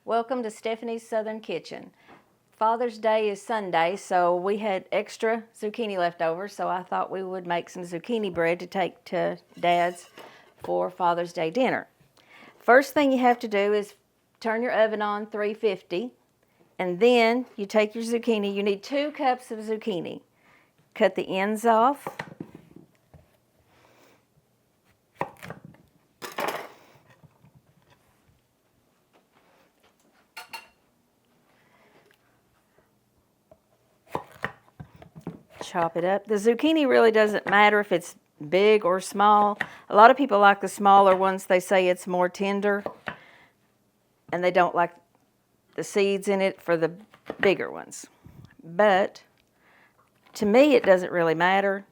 Welcome to Stephanie's Southern Kitchen. Father's Day is Sunday, so we had extra zucchini left over, so I thought we would make some zucchini bread to take to Dad's for Father's Day dinner. First thing you have to do is turn your oven on 350, and then you take your zucchini. You need 2 cups of zucchini. Cut the ends off. Chop it up. The zucchini really doesn't matter if it's big or small. A lot of people like the smaller ones. They say it's more tender, and they don't like the seeds in it for the bigger ones. But to me, it doesn't really matter.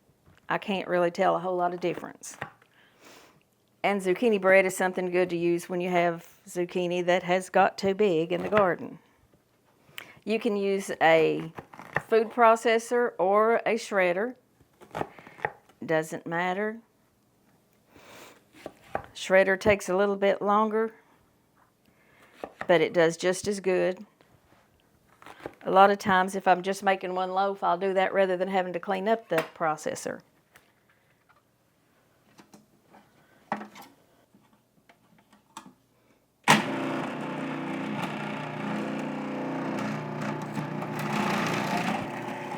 I can't really tell a whole lot of difference. And zucchini bread is something good to use when you have zucchini that has got too big in the garden. You can use a food processor or a shredder. Doesn't matter. Shredder takes a little bit longer, but it does just as good. A lot of times if I'm just making one loaf, I'll do that rather than having to clean up the processor.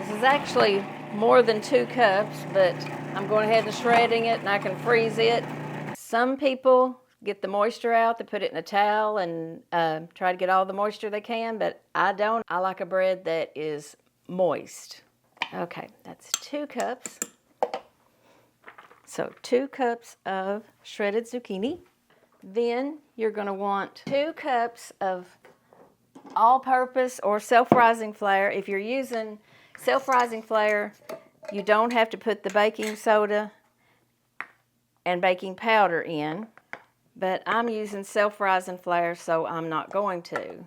This is actually more than 2 cups, but I'm going ahead and shredding it, and I can freeze it. Some people get the moisture out, they put it in a towel and try to get all the moisture they can, but I don't. I like a bread that is moist. Okay, that's 2 cups. So 2 cups of shredded zucchini. Then you're going to want 2 cups of all-purpose or self-rising flour. If you're using self-rising flour, you don't have to put the baking soda and baking powder in, but I'm using self-rising flour, so I'm not going to.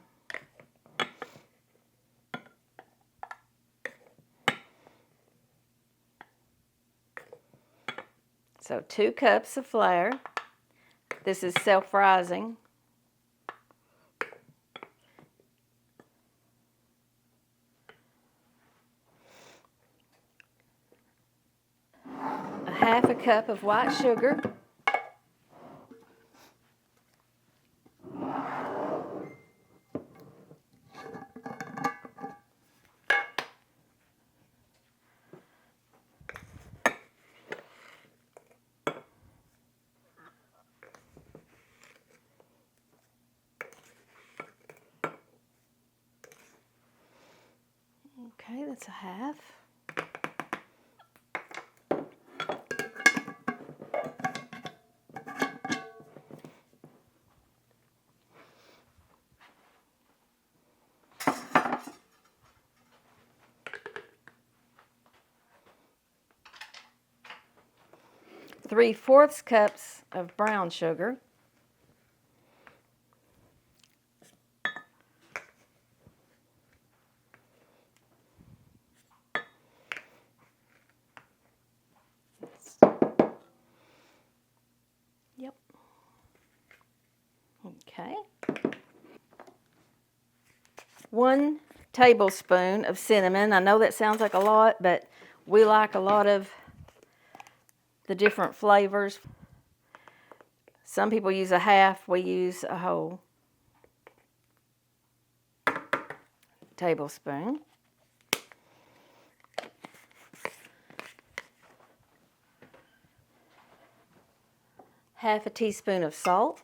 So 2 cups of flour. This is self-rising. A half a cup of white sugar. Okay, that's a half. Three-fourths cups of brown sugar. Yep. Okay. 1 tablespoon of cinnamon. I know that sounds like a lot, but we like a lot of the different flavors. Some people use a half, we use a whole tablespoon. Half a teaspoon of salt.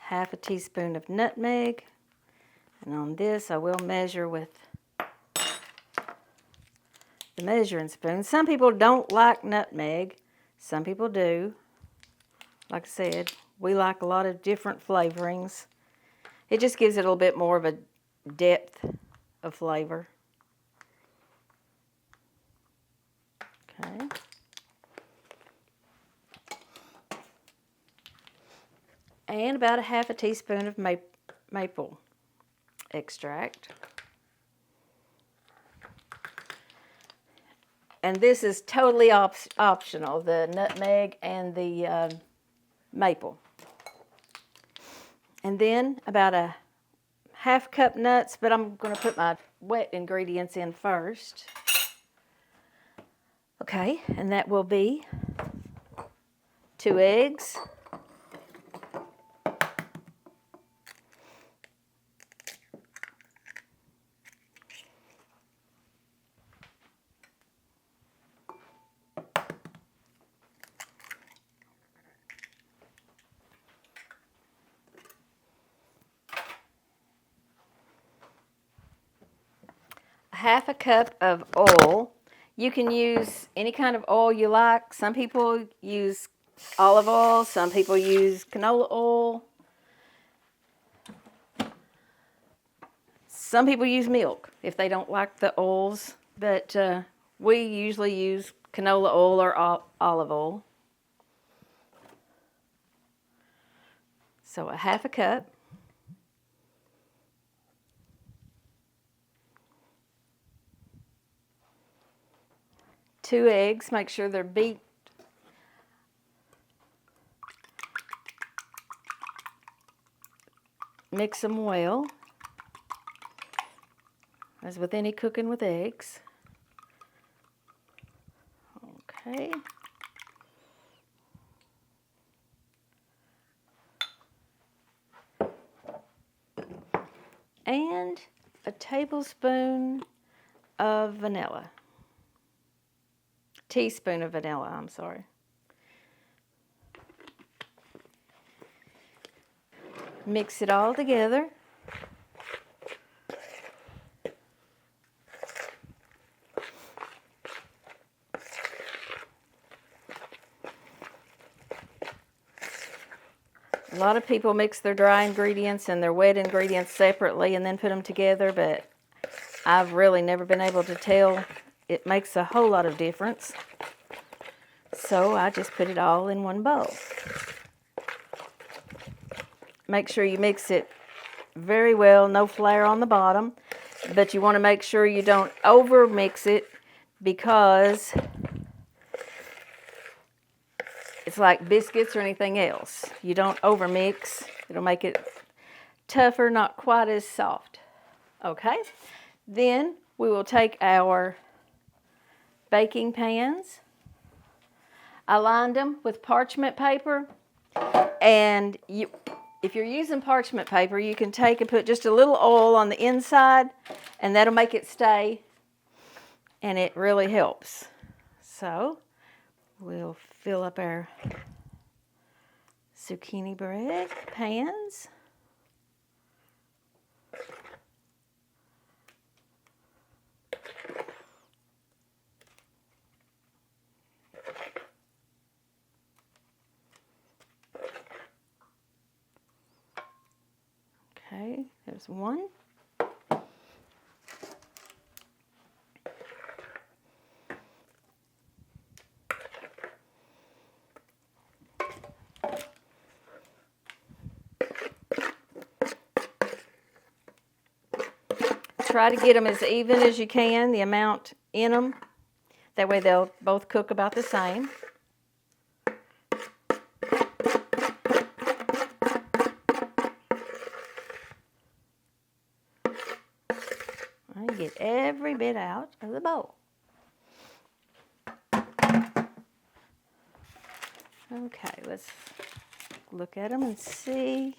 Half a teaspoon of nutmeg. And on this, I will measure with the measuring spoon. Some people don't like nutmeg. Some people do. Like I said, we like a lot of different flavorings. It just gives it a little bit more of a depth of flavor. Okay. And about a half a teaspoon of maple extract. And this is totally optional, the nutmeg and the maple. And then about a half cup nuts, but I'm going to put my wet ingredients in first. Okay, and that will be 2 eggs, half a cup of oil. You can use any kind of oil you like. Some people use olive oil, some people use canola oil. Some people use milk if they don't like the oils, but we usually use canola oil or olive oil. So a half a cup. Two eggs, make sure they're beat. Mix them well, as with any cooking with eggs. Okay. And a tablespoon of vanilla. Teaspoon of vanilla, I'm sorry. Mix it all together. A lot of people mix their dry ingredients and their wet ingredients separately and then put them together, but I've really never been able to tell. It makes a whole lot of difference. So I just put it all in one bowl. Make sure you mix it very well, no flare on the bottom, but you want to make sure you don't over mix it because it's like biscuits or anything else. You don't over mix. It'll make it tougher, not quite as soft. Okay, then we will take our baking pans. I lined them with parchment paper, and if you're using parchment paper, you can take and put just a little oil on the inside, and that'll make it stay, and it really helps. So we'll fill up our zucchini bread pans. Okay, there's one. Try to get them as even as you can, the amount in them. That way they'll both cook about the same. And get every bit out of the bowl. Okay, let's look at them and see.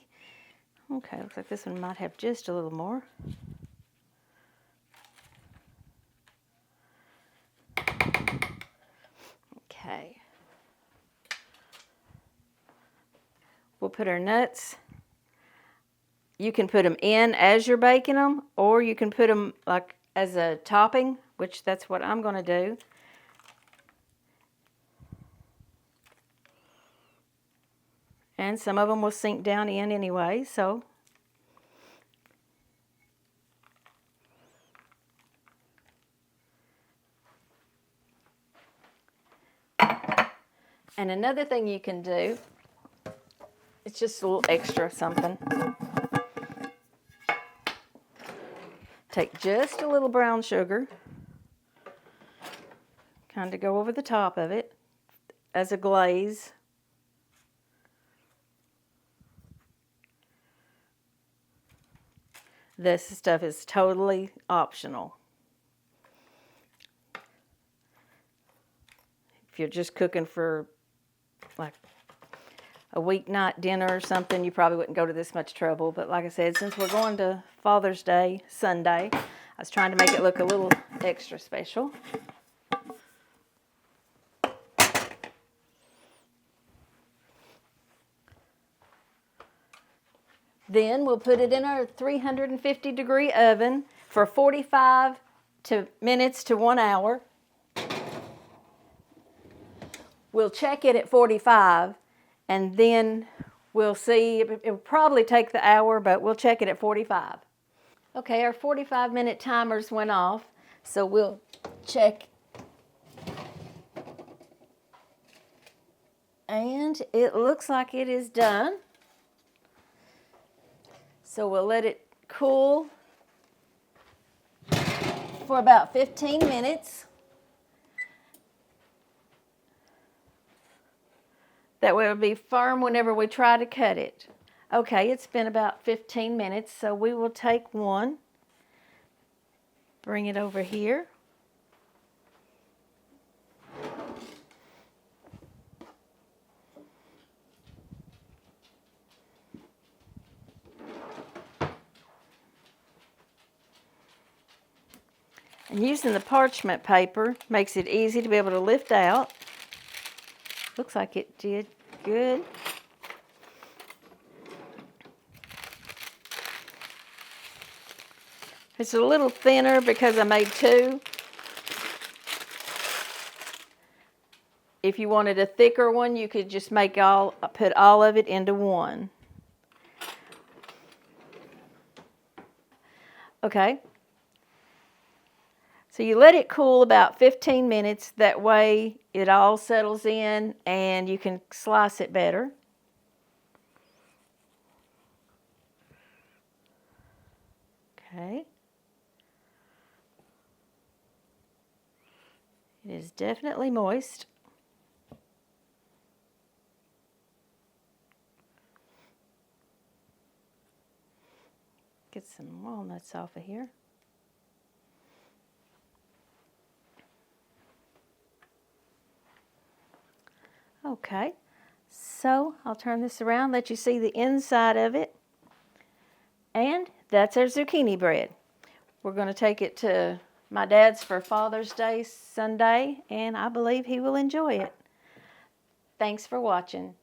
Okay, looks like this one might have just a little more. Okay. We'll put our nuts. You can put them in as you're baking them, or you can put them like as a topping, which that's what I'm going to do. And some of them will sink down in anyway, so. And another thing you can do, it's just a little extra something. Take just a little brown sugar. kind of go over the top of it as a glaze. This stuff is totally optional. If you're just cooking for like a weeknight dinner or something, you probably wouldn't go to this much trouble. But like I said, since we're going to Father's Day Sunday, I was trying to make it look a little extra special. Then we'll put it in our 350-degree oven for 45 minutes to 1 hour. We'll check it at 45, and then we'll see. It'll probably take the hour, but we'll check it at 45. Okay, our 45-minute timers went off, so we'll check. And it looks like it is done. So we'll let it cool for about 15 minutes. That way it'll be firm whenever we try to cut it. Okay, it's been about 15 minutes, so we will take one, bring it over here. And using the parchment paper makes it easy to be able to lift out. Looks like it did good. It's a little thinner because I made two. If you wanted a thicker one, you could just put all of it into one. Okay. So you let it cool about 15 minutes. That way it all settles in and you can slice it better. Okay. It is definitely moist. Get some walnuts off of here. Okay, so I'll turn this around, let you see the inside of it. And that's our zucchini bread. We're going to take it to my dad's for Father's Day Sunday, and I believe he will enjoy it. Thanks for watching.